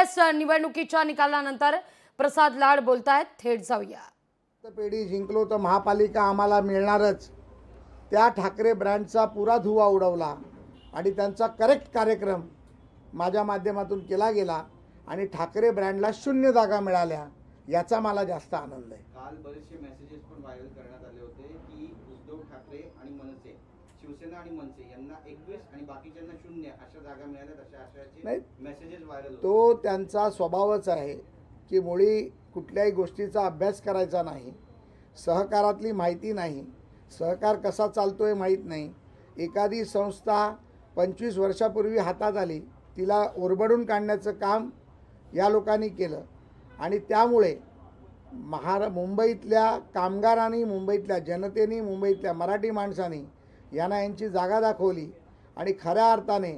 काँग्रेस निवडणुकीच्या निकालानंतर प्रसाद लाड बोलतायत, थेट जाऊया। पेढी जिंकलो तर महापालिका आम्हाला मिळणारच, त्या ठाकरे ब्रँडचा पुरा धुवा उडवला आणि त्यांचा करेक्ट कार्यक्रम माझ्या माध्यमातून केला गेला आणि ठाकरे ब्रँडला 0 जागा मिळाल्या, याचा मला जास्त आनंद आहे। काल बरेचसे मेसेजेस पण व्हायरल करण्यात आले होते की उद्धव ठाकरे आणि मनसे, शिवसेना आणि मनसे यांना 21 आणि बाकीच्यांना 0 अशा जागा मिळाल्यात, अशा आशयाचे मेसेजेस व्हायरल होते। तो त्यांचा स्वभावच आहे की मुळी कुठल्याही गोष्टीचा अभ्यास करायचा नाही, सहकारातली माहिती नाही, सहकार कसा चालतोय माहीत नाही। एखादी संस्था 25 वर्षापूर्वी हातात आली, तिला ओरबडून काढण्याचं काम या लोकांनी केलं आणि त्यामुळे मुंबईतल्या कामगारांनी, मुंबईतल्या जनतेने, मुंबईतल्या मराठी माणसांनी यांना यांची जागा दाखवली आणि खऱ्या अर्थाने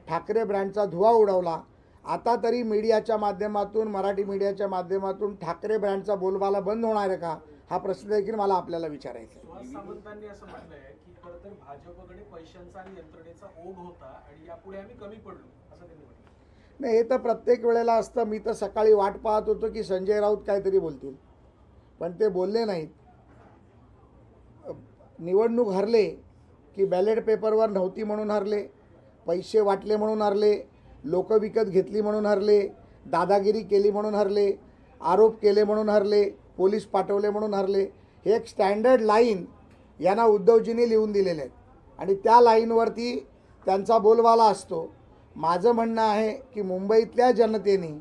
ठाकरे ब्रँडचा धुवा उडवला। आता तरी मीडियाच्या माध्यमातून, मराठी मीडियाच्या माध्यमातून ठाकरे ब्रँडचा बोलबाला बंद होणार आहे का, हा प्रश्न देखील मला आपल्याला विचारायचा आहे। सुहास सामंतांनी असं म्हटलंय की खरं तर भाजपकडे पैशांचा आणि यंत्रणेचा ओघ होता आणि यापुढे आम्ही कमी पडलो, असं त्यांनी म्हटलं। नाही, हे तर प्रत्येक वेळेला असतं। मी तर सकाळी वाट पाहत होतो की संजय राऊत काहीतरी बोलतील, पण ते बोलले नाहीत। निवडणूक हरले की बॅलेट पेपरवर नव्हती म्हणून हरले, पैसे वाटले म्हणून हरले, लोक विकत घेतली म्हणून हरले, दादागिरी केली म्हणून हरले, आरोप केले म्हणून हरले, पोलीस पाठवले म्हणून हरले। हे एक स्टँडर्ड लाईन यांना उद्धवजींनी लिहून दिलेले आहेत आणि त्या लाईनवरती त्यांचा बोलबाला असतो। माझं म्हणणं आहे की मुंबईतल्या जनतेने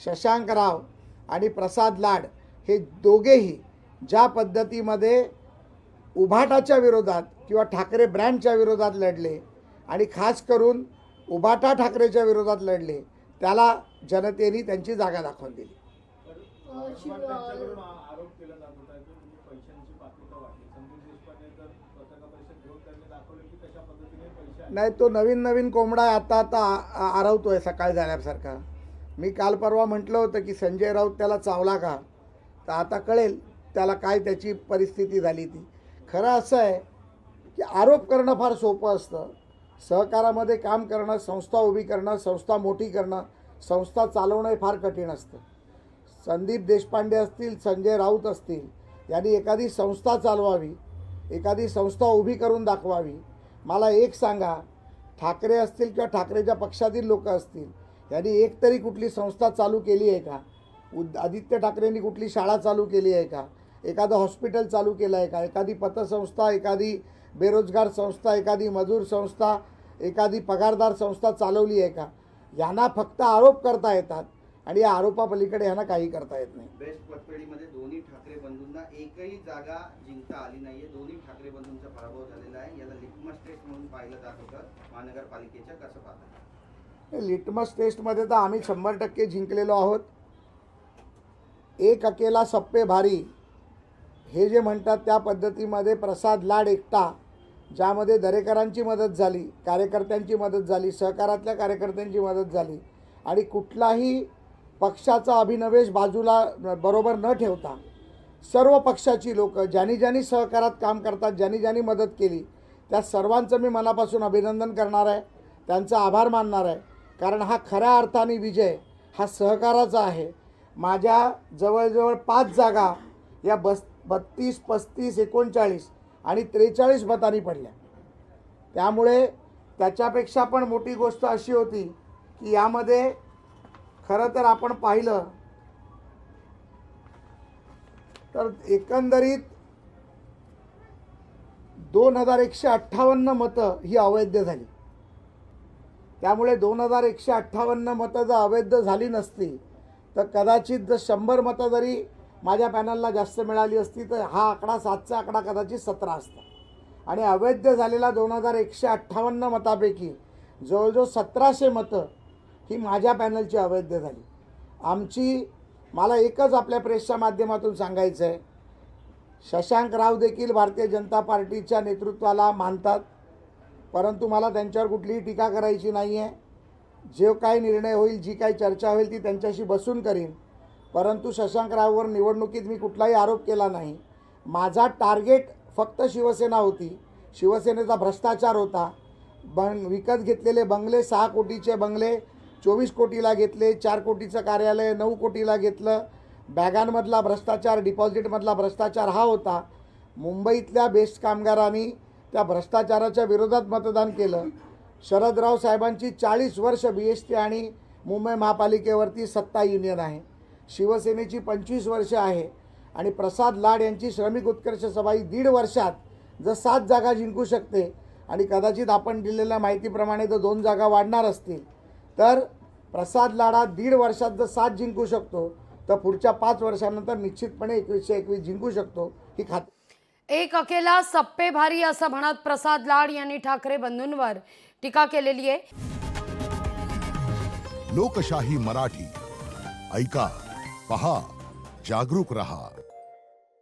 शशांकराव आणि प्रसाद लाड हे दोघेही ज्या पद्धतीमध्ये उभाटाच्या विरोधात किंवा ठाकरे ब्रँडच्या विरोधात लढले आणि खास करून उभाटा ठाकरेच्या विरोधात लढले, त्याला जनतेने त्यांची जागा दाखवून दिली। आरोप केला जात होता की तुम्ही पैशांची पाकिटं वाटली, संदीप देशपांडे तर पत्रकार परिषद घेऊन त्यांनी दाखवलं की कशा पद्धतीने पैसे नाही, तो नवीन कोंबडा आता आरवतोय सकाळ झाल्यासारखा। मी काल परवा म्हटलं होतं की संजय राऊत त्याला चावला का, तर आता कळेल त्याला काय त्याची परिस्थिती झाली ती। खरं असं आहे की आरोप करणं फार सोपं असतं, सहकारामध्ये काम करणं, संस्था उभी करणं, संस्था मोठी करणं, संस्था चालवणं हे फार कठीण असतं। संदीप देशपांडे असतील, संजय राऊत असतील, यांनी एखादी संस्था चालवावी, एखादी संस्था उभी करून दाखवावी। मला एक सांगा, ठाकरे असतील किंवा ठाकरेच्या पक्षातील लोक असतील, यांनी एक तरी कुठली संस्था चालू केली आहे का? आदित्य ठाकरेंनी कुठली शाळा चालू केली आहे का? एखादं हॉस्पिटल चालू केलं आहे का? एखादी पतसंस्था, एखादी बेरोजगार संस्था, एखादी मजूर संस्था, एखादी पगारदार संस्था चालवली आहे का? यांना फक्त आरोप करता येतात आणि या आरोपापलीकडे यांना काही करता येत नाही। बेस्ट पतपेढीमध्ये दोन्ही ठाकरे बंधूंना एकही जागा जिंकता आली नाहीये, दोन्ही ठाकरे बंधूंचा पराभव झालेला आहे। याला लिटमस टेस्ट म्हणून पाहिलं जात होतं महानगरपालिकेच्या, कसं पाहता? लिटमस टेस्टमध्ये तर आम्ही 100% जिंकलेलो आहोत। एक अकेला सप्पे भारी हे जे म्हणतात त्या पद्धतीमध्ये प्रसाद लाड एकटा, ज्यामध्ये दरेकरांची मदत झाली, कार्यकर्त्यांची मदत झाली, सहकारातल्या कार्यकर्त्यांची मदत झाली आणि कुठलाही पक्षाचा अभिनवेश बाजूला बरोबर न ठेवता सर्व पक्षाची लोक ज्यांनी सहकारात काम करतात, ज्यांनी मदत केली, त्या सर्वांचं मी मनापासून अभिनंदन करणार आहे, त्यांचा आभार मानणार आहे। कारण हा खऱ्या अर्थाने विजय हा सहकाराचा आहे। माझ्या जवळजवळ 5 जागा या 32, 35, 39 आणि 43 मतांनी पडल्या। त्यामुळे त्याच्यापेक्षा पण मोठी गोष्ट अशी होती की यामध्ये खरं तर आपण पाहिलं तर एकंदरीत 2158 मतं ही अवैध झाली। त्यामुळे 2158 मतं जर अवैध झाली नसती तर कदाचित जर 100 मतं जरी माझ्या पॅनलला जास्त मिळाली असती तर हा आकडा 7चा आकडा कदाचित 17 असता। आणि अवैध झालेल्या 2158 मतापैकी जवळजवळ 1700 मतं ही माझ्या पॅनलची अवैध झाली। मला एकच आपल्या प्रेसच्या माध्यमातून सांगायचं आहे, शशांक राव देखील भारतीय जनता पार्टीच्या नेतृत्वाला मानतात, परंतु मला त्यांच्यावर कुठलीही टीका करायची नाही आहे। जो काही निर्णय होईल, जी काही चर्चा होईल ती त्यांच्याशी बसून करीन, परंतु शशांकराववर निवडणुकीत मी कुठलाही आरोप केला नाही। माझा टार्गेट फक्त शिवसेना होती, शिवसेनेचा भ्रष्टाचार होता, विकत घेतलेले बंगले, 6 कोटीचे बंगले 24 कोटीला घेतले, 4 कोटीचं कार्यालय 9 कोटीला घेतलं. बॅगांमधला भ्रष्टाचार, डिपॉझिटमधला भ्रष्टाचार हा होता. मुंबईतल्या बेस्ट कामगारांनी त्या भ्रष्टाचाराच्या विरोधात मतदान केलं. शरदराव साहेबांची 40 वर्ष BST आणि मुंबई महापालिकेवरती सत्ता युनियन आहे. शिवसेनेची 25 वर्ष आहे. आणि प्रसाद लाड यांची श्रमिक उत्कर्ष सभा ही 1.5 वर्षात जर 7 जागा जिंकू शकते आणि कदाचित आपण दिलेल्या माहितीप्रमाणे जर 2 जागा वाढणार असतील, तर प्रसाद लाड हा 1.5 वर्षात जर 7 जिंकू शकतो, तर पुढच्या 5 वर्षानंतर निश्चितपणे 2121 जिंकू शकतो ही खात्री. एक अकेला सप्पे भारी असं म्हणत प्रसाद लाड यांनी ठाकरे बंधूंवर टीका केलेली आहे. लोकशाही मराठी ऐका, पहा, जागरूक रहा.